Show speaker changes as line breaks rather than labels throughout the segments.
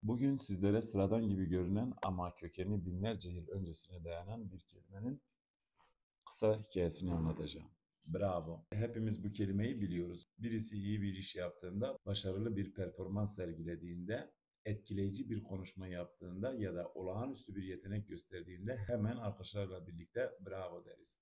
Bugün sizlere sıradan gibi görünen ama kökeni binlerce yıl öncesine dayanan bir kelimenin kısa hikayesini anlatacağım. Bravo. Hepimiz bu kelimeyi biliyoruz. Birisi iyi bir iş yaptığında, başarılı bir performans sergilediğinde, etkileyici bir konuşma yaptığında ya da olağanüstü bir yetenek gösterdiğinde hemen arkadaşlarla birlikte bravo deriz.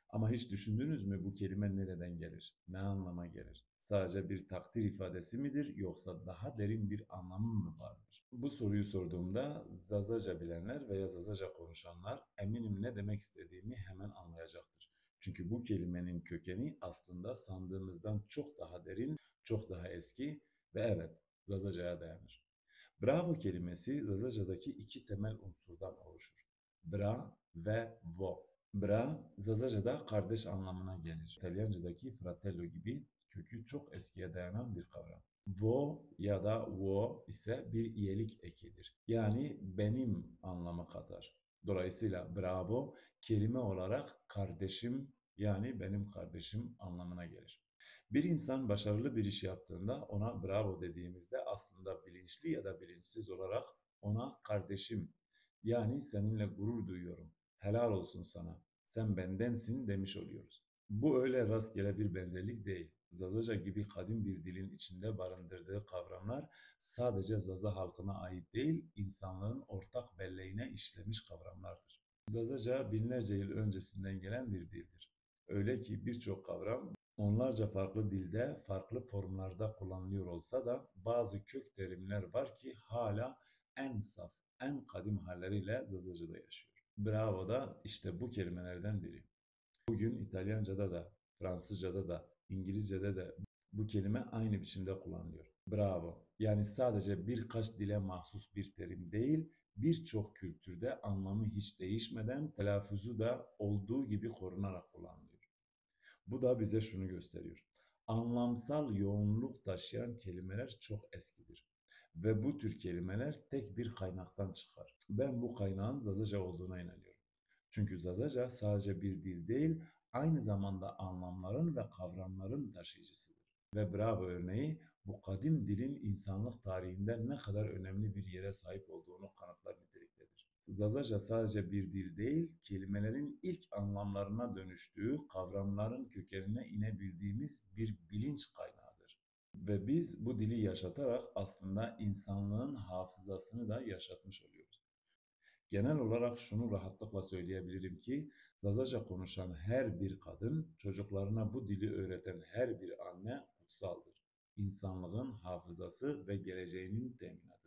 Ama hiç düşündünüz mü bu kelime nereden gelir? Ne anlama gelir? Sadece bir takdir ifadesi midir yoksa daha derin bir anlamı mı vardır? Bu soruyu sorduğumda Zazaca bilenler veya Zazaca konuşanlar eminim ne demek istediğimi hemen anlayacaktır. Çünkü bu kelimenin kökeni aslında sandığımızdan çok daha derin, çok daha eski ve evet Zazaca'ya dayanır. Bravo kelimesi Zazaca'daki iki temel unsurdan oluşur. Bra ve vo. Bra, Zazaca'da kardeş anlamına gelir. İtalyanca'daki fratello gibi kökü çok eskiye dayanan bir kavram. Vo ya da wo ise bir iyilik ekidir. Yani benim anlamı katar. Dolayısıyla bravo kelime olarak kardeşim yani benim kardeşim anlamına gelir. Bir insan başarılı bir iş yaptığında ona bravo dediğimizde aslında bilinçli ya da bilinçsiz olarak ona kardeşim yani seninle gurur duyuyorum. Helal olsun sana. Sen bendensin demiş oluyoruz. Bu öyle rastgele bir benzerlik değil. Zazaca gibi kadim bir dilin içinde barındırdığı kavramlar sadece Zaza halkına ait değil, insanlığın ortak belleğine işlemiş kavramlardır. Zazaca binlerce yıl öncesinden gelen bir dildir. Öyle ki birçok kavram onlarca farklı dilde, farklı formlarda kullanılıyor olsa da bazı kök terimler var ki hala en saf, en kadim halleriyle Zazaca'da yaşıyor. Bravo da işte bu kelimelerden biri. Bugün İtalyanca'da da, Fransızca'da da, İngilizce'de de bu kelime aynı biçimde kullanılıyor. Bravo. Yani sadece birkaç dile mahsus bir terim değil, birçok kültürde anlamı hiç değişmeden telaffuzu da olduğu gibi korunarak kullanılıyor. Bu da bize şunu gösteriyor. Anlamsal yoğunluk taşıyan kelimeler çok eskidir. Ve bu tür kelimeler tek bir kaynaktan çıkar. Ben bu kaynağın Zazaca olduğuna inanıyorum. Çünkü Zazaca sadece bir dil değil, aynı zamanda anlamların ve kavramların taşıyıcısıdır. Ve Bravo örneği bu kadim dilin insanlık tarihinde ne kadar önemli bir yere sahip olduğunu kanıtlar niteliktedir. Zazaca sadece bir dil değil, kelimelerin ilk anlamlarına dönüştüğü, kavramların kökenine inebildiğimiz bir bilinç kaynağıdır. Ve biz bu dili yaşatarak aslında insanlığın hafızasını da yaşatmış oluyoruz. Genel olarak şunu rahatlıkla söyleyebilirim ki Zazaca konuşan her bir kadın, çocuklarına bu dili öğreten her bir anne kutsaldır. İnsanlığın hafızası ve geleceğinin teminatıdır.